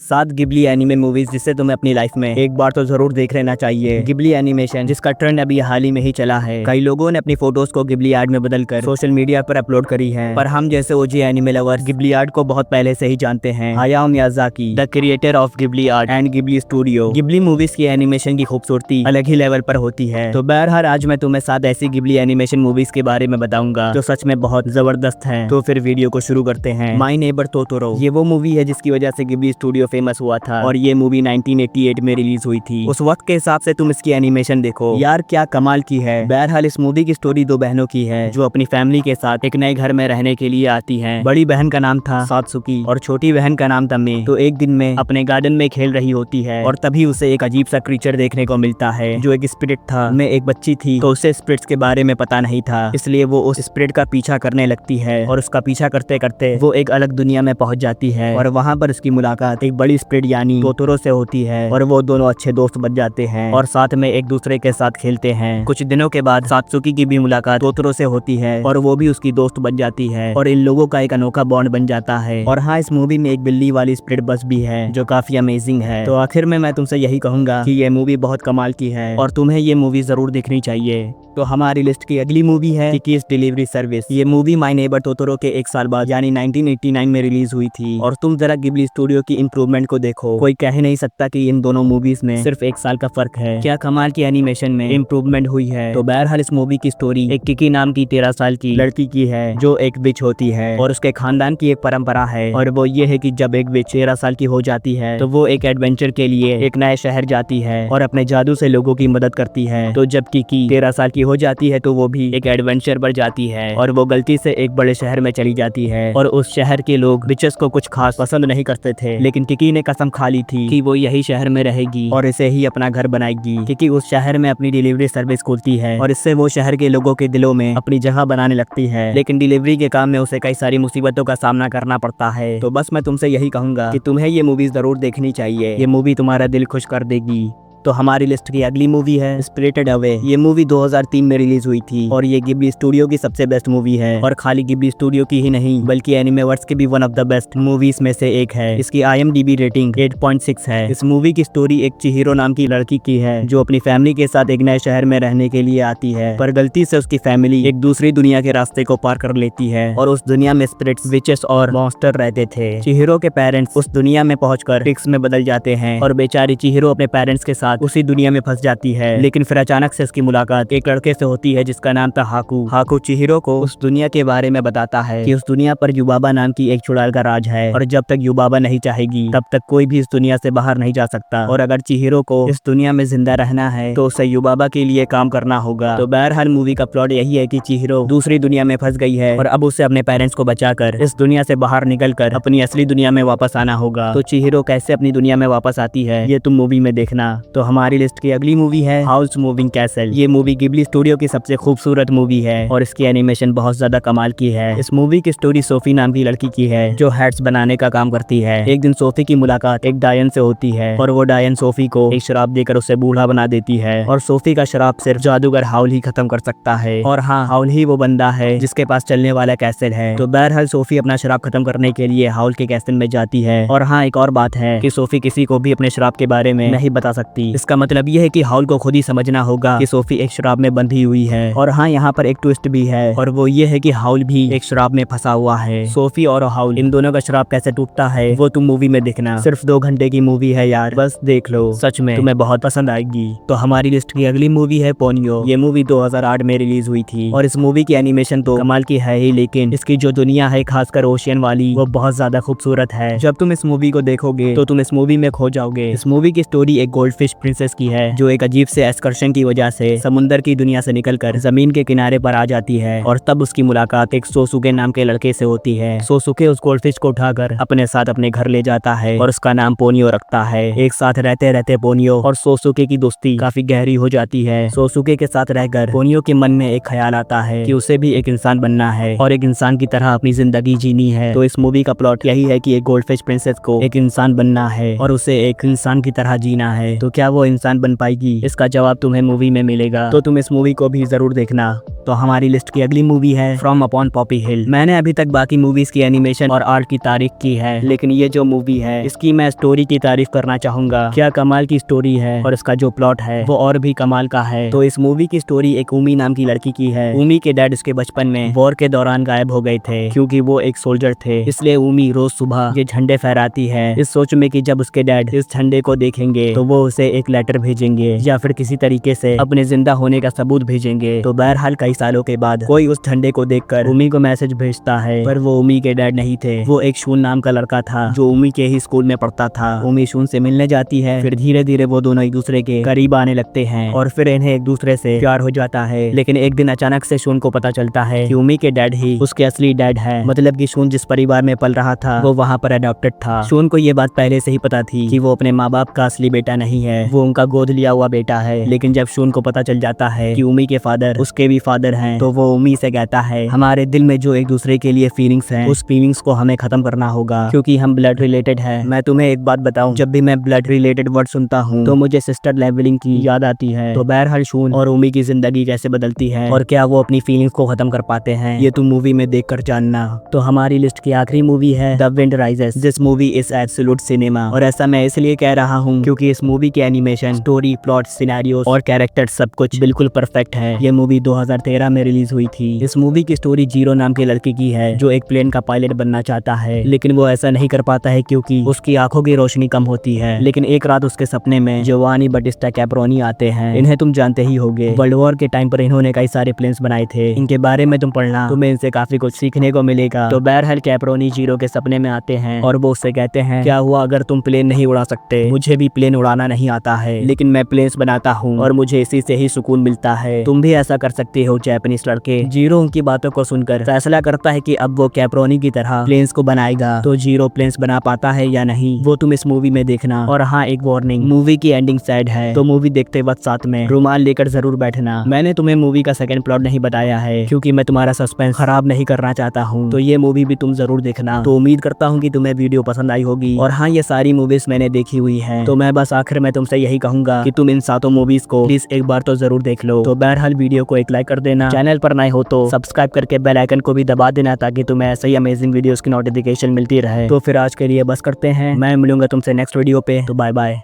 7 Ghibli anime movies जिसे तुम्हें अपनी लाइफ में एक बार तो जरूर देख लेना चाहिए। गिबली एनिमेशन जिसका ट्रेंड अभी हाल ही में ही चला है। कई लोगों ने अपनी फोटोज को गिबली आर्ट में बदलकर सोशल मीडिया पर अपलोड करी है, पर हम जैसे OG anime lovers Ghibli art को बहुत पहले से ही जानते हैं। Hayao Miyazaki, the creator of Ghibli art and Ghibli studio, Ghibli movies की एनिमेशन की खूबसूरती अलग ही लेवल पर होती है। तो बहरहाल आज मैं तुम्हें 7 ऐसी गिबली एनिमेशन मूवीज के बारे में बताऊंगा जो सच में बहुत जबरदस्त है। तो फिर वीडियो को शुरू करते हैं। माय नेबर टोटोरो, ये वो मूवी है जिसकी वजह से गिबली स्टूडियो फेमस हुआ था और ये मूवी 1988 में रिलीज हुई थी। उस वक्त के हिसाब से तुम इसकी एनिमेशन देखो यार, क्या कमाल की है। बहरहाल इस मूवी की स्टोरी दो बहनों की है जो अपनी फैमिली के साथ एक नए घर में रहने के लिए आती हैं। बड़ी बहन का नाम था सात्सुकी और छोटी बहन का नाम था मे। तो एक दिन में अपने गार्डन में खेल रही होती है और तभी उसे एक अजीब सा क्रीचर देखने को मिलता है जो एक स्पिरिट था। मे एक बच्ची थी तो उसे स्पिरिट्स के बारे में पता नहीं था, इसलिए वो उस स्पिरिट का पीछा करने लगती है और उसका पीछा करते करते वो एक अलग दुनिया में पहुंच जाती है और वहाँ पर उसकी मुलाकात एक बड़ी स्पिरिट यानी टोटोरो से होती है और वो दोनों अच्छे दोस्त बन जाते हैं और साथ में एक दूसरे के साथ खेलते हैं। कुछ दिनों के बाद सात्सुकी की भी मुलाकात टोटोरो से होती है और वो भी उसकी दोस्त बन जाती है और इन लोगों का एक अनोखा बॉन्ड बन जाता है। और हाँ, इस मूवी में एक बिल्ली वाली स्पिरिट बस भी है जो काफी अमेजिंग है। तो आखिर में मैं तुमसे यही कहूंगा कि ये मूवी बहुत कमाल की है और तुम्हें ये मूवी जरूर देखनी चाहिए। तो हमारी लिस्ट की अगली मूवी है किकीज डिलीवरी सर्विस। ये मूवी माय नेबर टोटोरो के एक साल बाद यानी 1989 में रिलीज हुई थी और तुम जरा गिबली स्टूडियो की इम्प्रूवमेंट को देखो। कोई कह नहीं सकता कि इन दोनों मूवीज में सिर्फ एक साल का फर्क है। क्या कमाल की एनिमेशन में इम्प्रूवमेंट हुई है। तो बहरहाल इस मूवी की स्टोरी एक किकी नाम की 13 साल की लड़की की है जो एक विच होती है और उसके खानदान की एक परंपरा है और वो ये है कि जब एक विच 13 साल की हो जाती है तो वो एक एडवेंचर के लिए एक नए शहर जाती है और अपने जादू से लोगों की मदद करती है। तो जब किकी 13 साल की हो जाती है तो वो भी एक एडवेंचर पर जाती है और वो गलती से एक बड़े शहर में चली जाती है और उस शहर के लोग विचेस को कुछ खास पसंद नहीं करते थे, लेकिन किकी ने कसम खा ली थी कि वो यही शहर में रहेगी और इसे ही अपना घर बनाएगी। किकी उस शहर में अपनी डिलीवरी सर्विस खोलती है और इससे वो शहर के लोगों के दिलों में अपनी जगह बनाने लगती है, लेकिन डिलीवरी के काम में उसे कई सारी मुसीबतों का सामना करना पड़ता है। तो बस मैं तुमसे यही कहूंगा कि तुम्हें ये मूवी जरूर देखनी चाहिए। ये मूवी तुम्हारा दिल खुश कर देगी। तो हमारी लिस्ट की अगली मूवी है स्पिरिटेड अवे। ये मूवी 2003 में रिलीज हुई थी और ये गिबली स्टूडियो की सबसे बेस्ट मूवी है और खाली गिबली स्टूडियो की ही नहीं बल्कि एनिमेवर्स की भी one of the best movies में से एक है। इसकी IMDb रेटिंग 8.6 है। इस मूवी की स्टोरी एक चिहिरो नाम की लड़की की है जो अपनी फैमिली के साथ एक नए शहर में रहने के लिए आती है, पर गलती से उसकी फैमिली एक दूसरी दुनिया के रास्ते को पार कर लेती है और उस दुनिया में स्पिरिट्स, विचेस और मॉन्स्टर रहते थे। चिहिरो के पेरेंट्स उस दुनिया में पहुंचकर ट्रिक्स में बदल जाते हैं और बेचारी चिहिरो अपने पेरेंट्स के साथ उसी दुनिया में फंस जाती है, लेकिन फिर अचानक से उसकी मुलाकात एक लड़के से होती है जिसका नाम था हाकू। हाकू चिहिरो को उस दुनिया के बारे में बताता है कि उस दुनिया पर युबाबा नाम की एक चुड़ैल का राज है और जब तक युबाबा नहीं चाहेगी तब तक कोई भी इस दुनिया से बाहर नहीं जा सकता और अगर चिहिरो को इस दुनिया में जिंदा रहना है तो उसे युबाबा के लिए काम करना होगा। तो बहरहाल मूवी का प्लॉट यही है कि चिहिरो दूसरी दुनिया में फंस गई है और अब उसे अपने पेरेंट्स को बचाकर इस दुनिया से बाहर निकलकर अपनी असली दुनिया में वापस आना होगा। तो चिहिरो कैसे अपनी दुनिया में वापस आती है ये तुम मूवी में देखना। तो हमारी लिस्ट की अगली मूवी है हाउस मूविंग कैसल। ये मूवी गिबली स्टूडियो की सबसे खूबसूरत मूवी है और इसकी एनिमेशन बहुत ज्यादा कमाल की है। इस मूवी की स्टोरी सोफी नाम की लड़की की है जो हैट्स बनाने का काम करती है। एक दिन सोफी की मुलाकात एक डायन से होती है और वो डायन सोफी को एक शराब देकर उसे बूढ़ा बना देती है और सोफी का शराब सिर्फ जादूगर हाउल ही खत्म कर सकता है और हाँ, हाउल ही वो बंदा है जिसके पास चलने वाला कैसल है। तो बहरहाल सोफी अपना शराब खत्म करने के लिए हाउल के कैसल में जाती है और हाँ, एक और बात है कि सोफी किसी को भी अपने शराब के बारे में नहीं बता सकती। इसका मतलब ये है कि हाउल को खुद ही समझना होगा कि सोफी एक शराब में बंधी हुई है। और हाँ, यहाँ पर एक ट्विस्ट भी है और वो ये है कि हाउल भी एक शराब में फंसा हुआ है। सोफी और हाउल इन दोनों का शराब कैसे टूटता है वो तुम मूवी में देखना। सिर्फ 2 घंटे की मूवी है यार, बस देख लो, सच में तुम्हें बहुत पसंद आएगी। तो हमारी लिस्ट की अगली मूवी है पोनियो। ये मूवी 2008 में रिलीज हुई थी और इस मूवी की एनिमेशन तो कमाल की है ही, लेकिन इसकी जो दुनिया है खासकर ओशियन वाली वो बहुत ज्यादा खूबसूरत है। जब तुम इस मूवी को देखोगे तो तुम इस मूवी में खो जाओगे। इस मूवी की स्टोरी एक गोल्डफिश प्रिंसेस की है जो एक अजीब से एक्सकर्शन की वजह से समुंदर की दुनिया से निकलकर जमीन के किनारे पर आ जाती है और तब उसकी मुलाकात एक सोसुके नाम के लड़के से होती है। सोसुके उस गोल्डफिश को उठाकर अपने साथ अपने घर ले जाता है और उसका नाम पोनियो रखता है। एक साथ रहते रहते पोनियो और सोसुके की दोस्ती काफी गहरी हो जाती है। सोसुके के साथ रहकर पोनियो के मन में एक ख्याल आता है कि उसे भी एक इंसान बनना है और एक इंसान की तरह अपनी जिंदगी जीनी है। तो इस मूवी का प्लॉट यही है कि एक गोल्डफिश प्रिंसेस को एक इंसान बनना है और उसे एक इंसान की तरह जीना है। तो क्या क्या वो इंसान बन पाएगी? इसका जवाब तुम्हें मूवी में मिलेगा, तो तुम इस मूवी को भी जरूर देखना। तो हमारी लिस्ट की अगली मूवी है फ्रॉम अपॉन पॉपी हिल। मैंने अभी तक बाकी मूवीज की एनिमेशन और आर्ट की तारीफ की है, लेकिन ये जो मूवी है इसकी मैं स्टोरी की तारीफ करना चाहूंगा। क्या कमाल की स्टोरी है, और इसका जो प्लॉट है वो और भी कमाल का है। तो इस मूवी की स्टोरी एक उमी नाम की लड़की की है। उमी के डैड उसके बचपन में वॉर के दौरान गायब हो गए थे, क्योंकि वो एक सोल्जर थे। इसलिए उमी रोज सुबह ये झंडे फहराती है, इस सोच में कि जब उसके डैड इस झंडे को देखेंगे तो वो उसे एक लेटर भेजेंगे या फिर किसी तरीके से अपने जिंदा होने का सबूत भेजेंगे। तो बहरहाल कई सालों के बाद कोई उस झंडे को देखकर उमी को मैसेज भेजता है, पर वो उमी के डैड नहीं थे। वो एक शून नाम का लड़का था जो उमी के ही स्कूल में पढ़ता था। उमी शून से मिलने जाती है, फिर धीरे धीरे वो दोनों एक दूसरे के करीब आने लगते हैं और फिर इन्हें एक दूसरे से प्यार हो जाता है। लेकिन एक दिन अचानक से शून को पता चलता है कि उमी के डैड ही उसके असली डैड है, मतलब कि शून जिस परिवार में पल रहा था वो वहाँ पर अडॉप्टेड था। शून को ये बात पहले से ही पता थी कि वो अपने माँ बाप का असली बेटा नहीं है, वो उनका गोद लिया हुआ बेटा है। लेकिन जब शून को पता चल जाता है कि उमी के फादर उसके भी फादर हैं, तो वो उमी से कहता है हमारे दिल में जो एक दूसरे के लिए फीलिंग्स हैं, उस फीलिंग्स को हमें खत्म करना होगा, क्योंकि हम ब्लड रिलेटेड हैं। मैं तुम्हें एक बात बताऊं, जब भी मैं ब्लड रिलेटेड वर्ड सुनता हूँ तो मुझे सिस्टर लेवलिंग की याद आती है। तो बहरहाल शून और उमी की जिंदगी कैसे बदलती है और क्या वो अपनी फीलिंग्स को खत्म कर पाते हैं, ये तुम मूवी में देखकर जानना। तो हमारी लिस्ट की आखिरी मूवी है the wind rises. This movie is absolute cinema, और ऐसा मैं इसलिए कह रहा हूँ क्योंकि इस मूवी की एनिमेशन, स्टोरी, प्लॉट, सिनेरियो और कैरेक्टर सब कुछ बिल्कुल परफेक्ट है। ये मूवी 2013 में रिलीज हुई थी। इस मूवी की स्टोरी जीरो नाम के लड़के की है जो एक प्लेन का पायलट बनना चाहता है, लेकिन वो ऐसा नहीं कर पाता है क्योंकि उसकी आंखों की रोशनी कम होती है। लेकिन एक रात उसके सपने में जोवानी बटिस्टा कैपरोनी आते हैं। इन्हें तुम जानते ही होगे, वर्ल्ड वॉर के टाइम पर इन्होंने कई सारे प्लेन्स बनाए थे। इनके बारे में तुम पढ़ना, तुम्हें इनसे काफी कुछ सीखने को मिलेगा। तो बहरहाल कैपरोनी जीरो के सपने में आते हैं और वो उससे कहते हैं क्या हुआ अगर तुम प्लेन नहीं उड़ा सकते? मुझे भी प्लेन उड़ाना नहीं आता है, लेकिन मैं प्लेन्स बनाता हूँ और मुझे इसी से ही सुकून मिलता है। तुम भी ऐसा कर सकते हो जापानीज लड़के। जीरो उनकी बातों को सुनकर फैसला करता है कि अब वो कैपरोनी की तरह प्लेन्स को बनाएगा। तो जीरो प्लेन्स बना पाता है या नहीं वो तुम इस मूवी में देखना। और हाँ, एक वार्निंग, मूवी की एंडिंग सैड है, तो मूवी देखते वक्त साथ में रुमाल लेकर जरूर बैठना। मैंने तुम्हें मूवी का सेकंड प्लॉट नहीं बताया है क्योंकि मैं तुम्हारा सस्पेंस खराब नहीं करना चाहता हूँ। तो ये मूवी भी तुम जरूर देखना। तो उम्मीद करता हूँ कि तुम्हें वीडियो पसंद आई होगी। और हाँ, ये सारी मूवीज मैंने देखी हुई है, तो मैं बस आखिर में तुमसे यही कहूंगा कि तुम इन सातों मूवीज को प्लीज एक बार तो जरूर देख लो। तो बहरहाल वीडियो को एक लाइक कर देना, चैनल पर नए हो तो सब्सक्राइब करके बेल आइकन को भी दबा देना ताकि तुम्हें ऐसे ही अमेजिंग वीडियोस की नोटिफिकेशन मिलती रहे। तो फिर आज के लिए बस करते हैं, मैं मिलूंगा तुमसे नेक्स्ट वीडियो पे। तो बाय बाय।